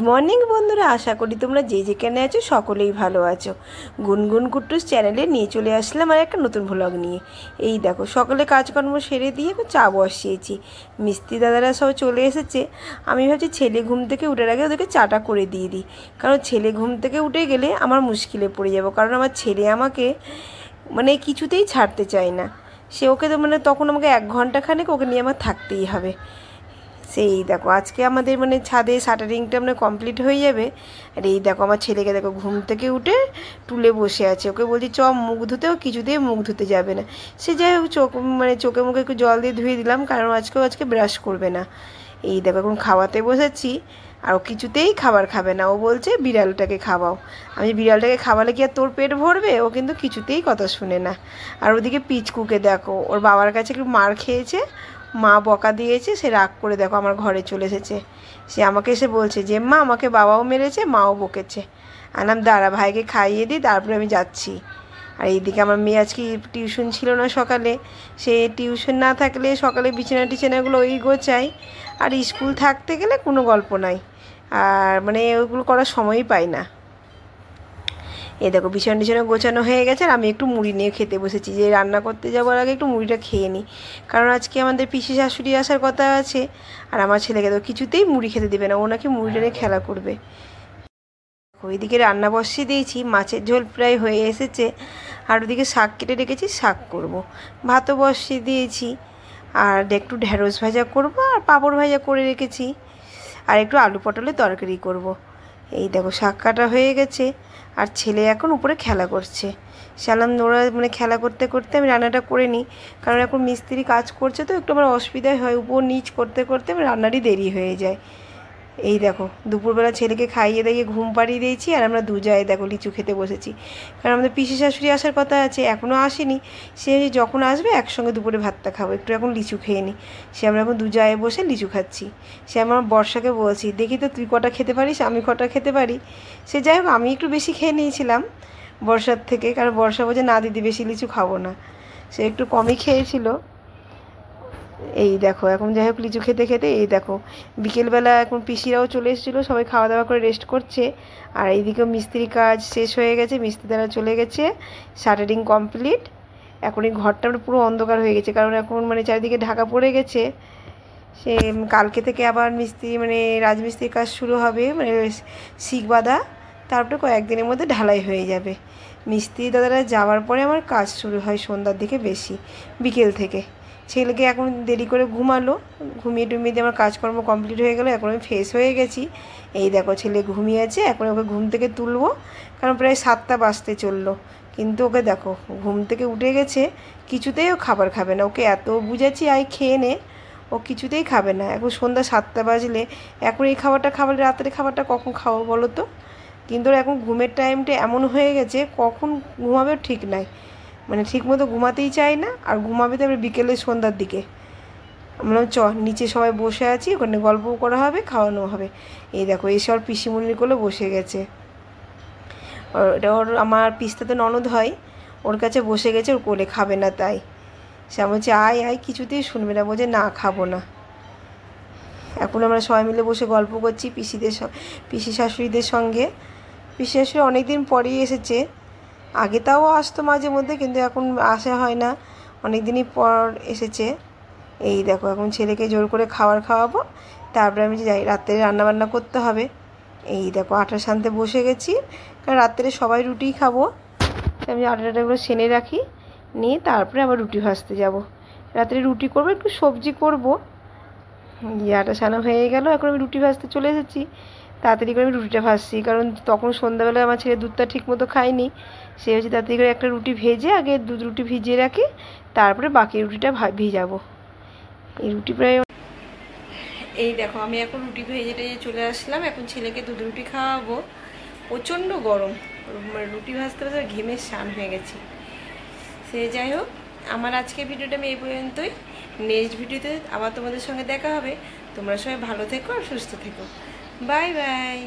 Morning বন্ধুরা, আশা করি তোমরা যে যেখানে আছো সকলেই ভালো আছো। গুনগুন কুট্টুস চ্যানেলে নিয়ে চলে আসলাম আর একটা নতুন ভ্লগ নিয়ে। এই দেখো, সকালে কাজকর্ম সেরে দিয়ে চা বসিয়েছি। মিস্ত্রি দাদারা সব চলে এসেছে। আমি ভাবছি ছেলে ঘুম থেকে উঠার আগে ওদেরকে চাটা করে দিয়ে দিই, কারণ ছেলে ঘুম থেকে উঠে গেলে আমার মুশকিলে পড়ে যাব। কারণ আমার ছেলে আমাকে কিছুতেই ছাড়তে চায় না। সে ওকে তো তখন আমাকে 1 ঘন্টা খানেক ওকে নিয়ে আমার থাকতেই হবে। সেই দেখো, আজকে আমাদের ছাদে শাটারিংটা কমপ্লিট হয়ে যাবে। আর এই দেখো, আমার ছেলেকে দেখো ঘুম থেকে উঠে টুলে বসে আছে। ওকে বলছি চ মুখ ধুতে, ও কিছুতেই মুখ ধুতে যাবে না। সে যাই হোক, চোখে মুখে একটু জল দিয়ে ধুয়ে দিলাম, কারণ আজকে ব্রাশ করবে না। এই দেখো, এখন খাওয়াতে বসেছি আর ও কিছুতেই খাবার খাবে না। ও বলছে বিড়ালটাকে খাওয়াও। আমি বিড়ালটাকে খাওয়ালে কি আর তোর পেট ভরবে? ও কিন্তু কিছুতেই কথা শুনে না। আর ওদিকে পিচকুকে দেখো, ওর বাবার কাছে একটু মার খেয়েছে, মা বকা দিয়েছে, সে রাগ করে দেখো আমার ঘরে চলে এসেছে। সে আমাকে এসে বলছে যে মা, আমাকে বাবাও মেরেছে, মাও বকেছে। আনাম দাঁড়া, ভাইকে খাইয়ে দিই, তারপরে আমি যাচ্ছি। আর এইদিকে আমার মেয়ে আজকে টিউশন ছিল না সকালে। সে টিউশন না থাকলে সকালে বিছানা টিছানাগুলো ওই গোছায়, আর স্কুল থাকতে গেলে কোনো গল্প নাই। আর ওইগুলো করার সময়ই পাই না। এই দেখো, বিছানা টিছানা গোছানো হয়ে গেছে, আর আমি একটু মুড়ি নিয়ে খেতে বসেছি, যে রান্না করতে যাওয়ার আগে একটু মুড়িটা খেয়ে নিই। কারণ আজকে আমাদের পিসি শাশুড়ি আসার কথা আছে, আর আমার ছেলেকে তো কিছুতেই মুড়ি খেতে দেবে না, ও নাকি মুড়িটা নিয়ে খেলা করবে। ওইদিকে রান্না বসিয়ে দিয়েছি, মাছের ঝোল প্রায় হয়ে এসেছে। আর ওদিকে শাক কেটে রেখেছি, শাক করব। ভাতও বসিয়ে দিয়েছি, আর একটু ঢেঁড়স ভাজা করব, আর পাঁপড় ভাজা করে রেখেছি, আর একটু আলু পটলের তরকারি করব। এই দেখো, শাক কাটা হয়ে গেছে, আর ছেলে এখন উপরে খেলা করছে। সালাম ওরা খেলা করতে করতে আমি রান্নাটা করে নিই, কারণ এখন মিস্ত্রি কাজ করছে তো একটু আমার অসুবিধাই হয়, উপর নিচ করতে করতে আমার রান্নারই দেরি হয়ে যায়। এই দেখো, দুপুরবেলা ছেলেকে খাইয়ে দিয়ে ঘুম পাড়িয়ে দিয়েছি, আর আমরা দুজায় দেখো লিচু খেতে বসেছি। কারণ আমাদের পিসি শাশুড়ি আসার কথা আছে, এখনও আসেনি। সে যখন আসবে একসঙ্গে দুপুরে ভাতটা খাবো, একটু এখন লিচু খেয়ে নিই। সে আমরা এখন দুজায় বসে লিচু খাচ্ছি। সে আমার বর্ষাকে বলছি, দেখি তো তুই কটা খেতে পারিস, আমি কটা খেতে পারি। সে যাই হোক, আমি একটু বেশি খেয়ে নিয়েছিলাম বর্ষার থেকে, কারণ বর্ষা বলছে না দিদি বেশি লিচু খাবো না, সে একটু কমই খেয়েছিল। এই দেখো, এখন যাই হোক লিচু খেতে খেতে এই দেখো, বিকেলবেলা এখন পিসিরাও চলে এসেছিলো, সবাই খাওয়া দাওয়া করে রেস্ট করছে। আর এইদিকে মিস্ত্রি কাজ শেষ হয়ে গেছে, মিস্ত্রি দ্বারা চলে গেছে, শাটারিং কমপ্লিট। এখন এই ঘরটা পুরো অন্ধকার হয়ে গেছে, কারণ এখন চারিদিকে ঢাকা পড়ে গেছে। সে কালকে থেকে আবার মিস্ত্রি রাজমিস্ত্রির কাজ শুরু হবে, শিক বাঁধা, তারপরে কয়েকদিনের মধ্যে ঢালাই হয়ে যাবে। মিস্ত্রি দাদারা যাওয়ার পরে আমার কাজ শুরু হয় সন্ধ্যার দিকে বেশি, বিকেল থেকে। ছেলেকে এখন দেরি করে ঘুমালো, ঘুমিয়ে টুমিয়ে দিয়ে আমার কাজকর্ম কমপ্লিট হয়ে গেলো। এখন আমি ফ্রেশ হয়ে গেছি। এই দেখো, ছেলে ঘুমিয়েছে, এখন ওকে ঘুম থেকে তুলবো, কারণ প্রায় 7টা বাজতে চললো। কিন্তু ওকে দেখো, ঘুম থেকে উঠে গেছে, কিছুতেই ও খাবার খাবে না। ওকে এত বুঝাচ্ছি আই খেয়ে নে, ও কিছুতেই খাবে না। এখন সন্ধ্যা 7টা বাজলে এখন এই খাবারটা খাবারে রাতের খাবারটা কখন খাবো বলো তো? কিন্তু এখন ঘুমের টাইমটা এমন হয়ে গেছে, কখন ঘুমাবে ঠিক নাই, ঠিক মতো ঘুমাতেই চায় না। আর ঘুমাবে তো এবার বিকেলে সন্ধ্যার দিকে। আমরা নিচে সবাই বসে আছি, ওখানে গল্পও করা হবে, খাওয়ানো হবে। এই দেখো, এসে ওর পিসিমণির কোলে বসে গেছে। এটা ওর আমার পিস্তাতে ননদ হয়, ওর কাছে বসে গেছে, ওর কোলে খাবে না, তাই সে বলছে আয় আয়, কিছুতেই শুনবে না, বলছে না খাবো না। এখন আমরা সবাই মিলে বসে গল্প করছি পিসি শাশুড়িদের সঙ্গে। পিসি শাশুড়ি অনেক দিন পরেই এসেছে, আগে তাও আসতো মাঝে মধ্যে, কিন্তু এখন আসা হয় না, অনেক দিনই পর এসেছে। এই দেখো, এখন ছেলেকে জোর করে খাওয়াবো, তারপরে আমি যাই, রাত্রে রান্নাবান্না করতে হবে। এই দেখো, আটা সানতে বসে গেছি, কারণ রাত্রে সবাই রুটিই খাবো, আমি আটাটাগুলো সেনে রাখি, নিয়ে তারপরে আবার রুটি ভাজতে যাব। রাত্রে রুটি করবো, একটু সবজি করবো। আটা সানা হয়ে গেল, এখন আমি রুটি ভাজতে চলে এসেছি। তাড়াতাড়ি করে আমি রুটিটা ভাজছি, কারণ তখন সন্ধ্যাবেলায় আমার ছেলে দুধটা ঠিক মতো খায়নি। সে হচ্ছে তাড়াতাড়ি করে একটা রুটি ভেজে, আগে দুধ রুটি ভিজিয়ে রাখি, তারপরে বাকি রুটিটা ভিজাবো। এই রুটি প্রায় এই দেখো, আমি এখন রুটি ভেজে চলে আসলাম, এখন ছেলেকে দুধ রুটি খাওয়াবো। প্রচণ্ড গরম, রুটি ভাজতে ভাজতে ঘেমে স্নান হয়ে গেছি। সে যাই হোক, আমার আজকের ভিডিওটা আমি এই পর্যন্তই। নেক্সট ভিডিওতে আবার তোমাদের সঙ্গে দেখা হবে। তোমরা সবাই ভালো থেকো আর সুস্থ থেকো। Bye bye.